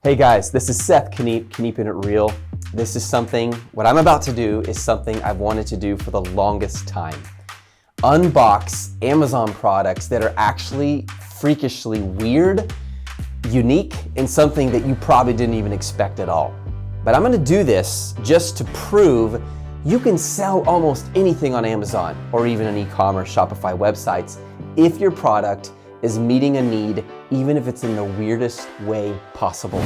Hey guys, this is Seth Kniep, Keeping It Real. This is what I'm about to do is something I've wanted to do for the longest time. Unbox Amazon products that are actually freakishly weird, unique, and something that you probably didn't even expect at all. But I'm gonna do this just to prove you can sell almost anything on Amazon or even on e-commerce Shopify websites if your product is meeting a need, even if it's in the weirdest way possible.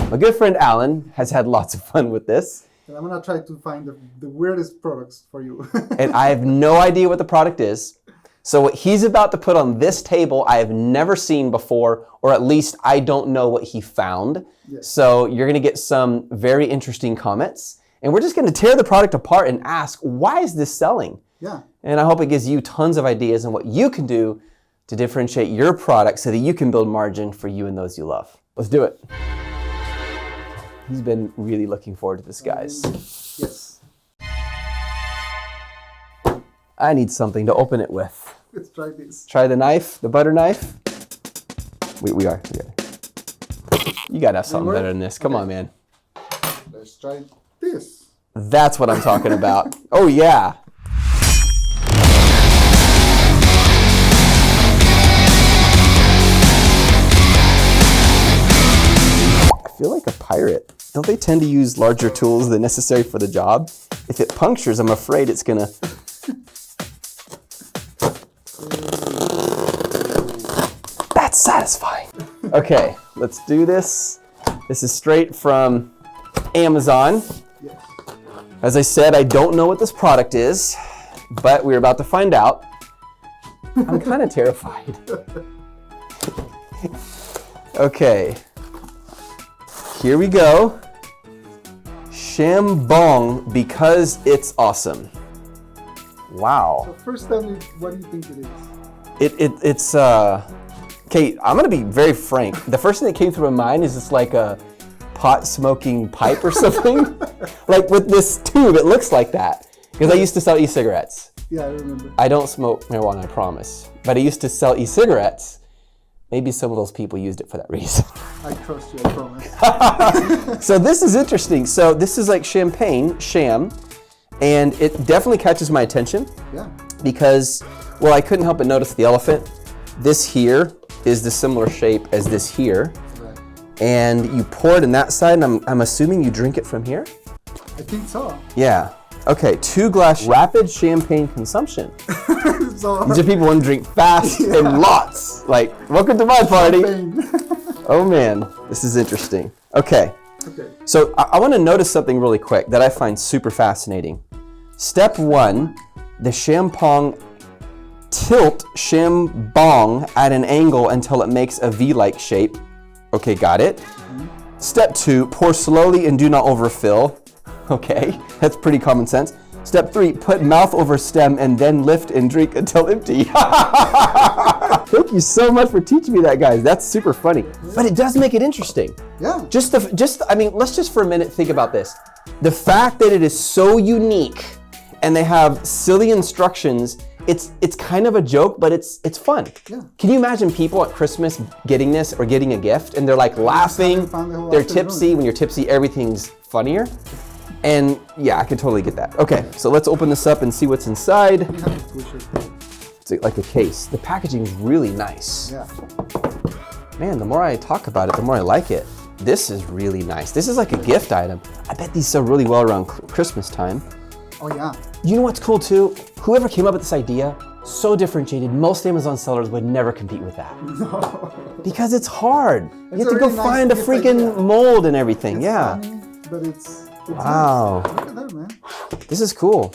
My good friend Alan has had lots of fun with this. And I'm gonna try to find the weirdest products for you. And I have no idea what the product is. So what he's about to put on this table, I have never seen before, or at least I don't know what he found. Yes. So you're gonna get some very interesting comments. And we're just gonna tear the product apart and ask, why is this selling? Yeah. And I hope it gives you tons of ideas on what you can do to differentiate your product so that you can build margin for you and those you love. Let's do it. He's been really looking forward to this, guys. Yes. I need something to open it with. Let's try this. Try the knife, the butter knife. We are. You gotta have something better than this. Come on, man. Let's try this. That's what I'm talking about. Oh, yeah. I feel like a pirate. Don't they tend to use larger tools than necessary for the job? If it punctures, I'm afraid it's gonna... That's satisfying. Okay, let's do this. This is straight from Amazon. Yes. As I said, I don't know what this product is, but we're about to find out. I'm kind of terrified. Okay, here we go. Shambong, because it's awesome. Wow. So first tell me, what do you think it is? It's okay, I'm gonna be very frank. The first thing that came through my mind is it's like a pot smoking pipe or something. Like with this tube, it looks like that. Because I used to sell e-cigarettes. Yeah, I remember. I don't smoke marijuana, I promise. But I used to sell e-cigarettes. Maybe some of those people used it for that reason. I trust you, I promise. So this is interesting. So this is like champagne, sham, and it definitely catches my attention. Yeah. Because, well, I couldn't help but notice the elephant. This here is the similar shape as this here. Right. And you pour it in that side, and I'm assuming you drink it from here? I think so. Yeah. Okay, 2 glass rapid champagne consumption. So, These are people who want to drink fast and lots. Like, welcome to my party. Oh man, this is interesting. Okay, so I want to notice something really quick that I find super fascinating. Step 1, the Shampong tilt Shambong at an angle until it makes a V-like shape. Okay, got it. Step 2, pour slowly and do not overfill. Okay, that's pretty common sense. Step 3, put mouth over stem and then lift and drink until empty. Thank you so much for teaching me that, guys. That's super funny. But it does make it interesting. Yeah. I mean, let's just for a minute think about this. The fact that it is so unique and they have silly instructions, it's kind of a joke, but it's fun. Yeah. Can you imagine people at Christmas getting this or getting a gift and they're like laughing, they're tipsy. When you're tipsy, everything's funnier. And yeah, I can totally get that. Okay, so let's open this up and see what's inside. You have to push it. It's like a case. The packaging is really nice. Yeah. Man, the more I talk about it, the more I like it. This is really nice. This is like a gift item. I bet these sell really well around Christmas time. Oh yeah. You know what's cool too? Whoever came up with this idea, so differentiated, most Amazon sellers would never compete with that. No. Because it's hard. You have to a go really nice find a gift freaking idea. mold and everything. It's Yeah. funny, but it's Wow. nice. Look at that, man. This is cool.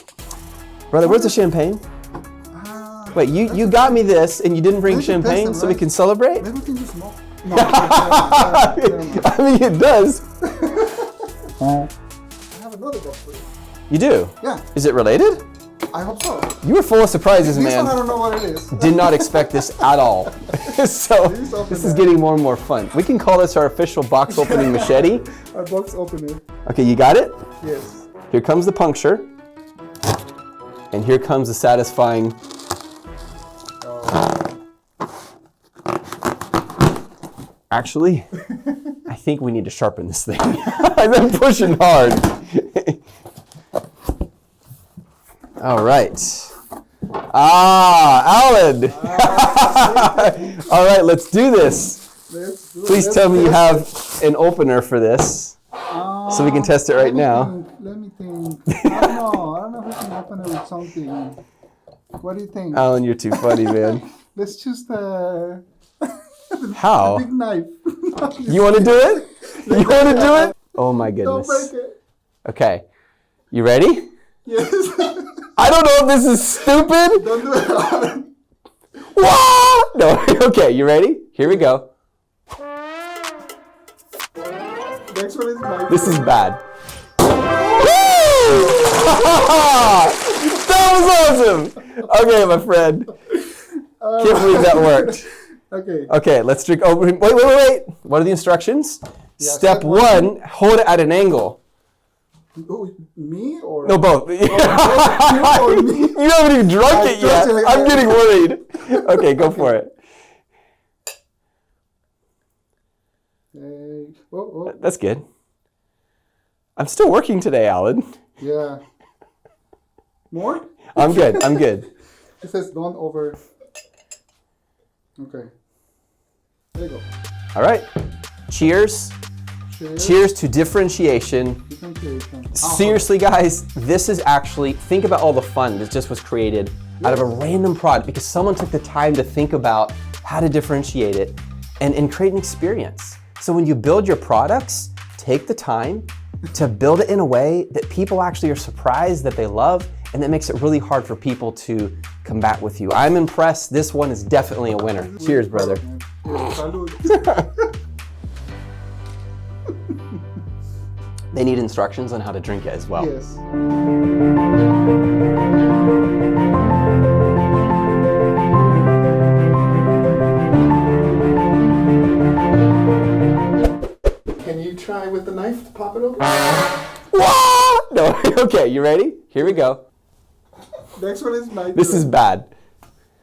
Brother, where's the champagne? Ah, Wait, you got me this and you didn't bring We can test champagne them, so we right? can celebrate? maybe we can just smoke. No, never mind. I mean, it does. I have another box for you. You do? Yeah, Is it related? I hope so. You were full of surprises, This one I man. don't know what it is. Did not expect this at all. So Please open this is that. getting more and more fun. We can call this our official box opening machete. Our box opener. Okay, you got it? Yes. Here comes the puncture. And here comes the satisfying Actually, I think we need to sharpen this thing. I've been pushing hard. All right. Alan. All right, let's do this. Please tell me you have an opener for this, so we can test it right now. Let me think. I don't know if we can open it with something. What do you think? Alan, you're too funny, man. Let's choose the How? big knife. You want to do it? You want to do it? Oh my Don't goodness. break it. Okay. You ready? Yes. I don't know if this is stupid. Don't do it. What? No. Okay, you ready? Here we go. Next one is my. This is bad. That was awesome. Okay, my friend. Can't believe that worked. Okay. Okay, let's drink. Oh, wait. What are the instructions? Yeah, Step one, hold it at an angle. Who, me or? No, both. You or me? You haven't even drunk it yet. I'm getting worried. Okay, go for it. Oh. That's good. I'm still working today, Alan. Yeah. More? I'm good. I'm good. It says don't over. Okay. There you go. All right. Cheers. Cheers to differentiation. Differentiation. Seriously, guys, this is actually, think about all the fun that just was created out of a random product because someone took the time to think about how to differentiate it and create an experience. So when you build your products, take the time to build it in a way that people actually are surprised that they love, and that makes it really hard for people to come back with you. I'm impressed. This one is definitely a winner. Cheers, brother. Salud. They need instructions on how to drink it as well. Yes. Can you try with the knife to pop it open? What? No. Okay, you ready? Here we go. Next one is my This is bad.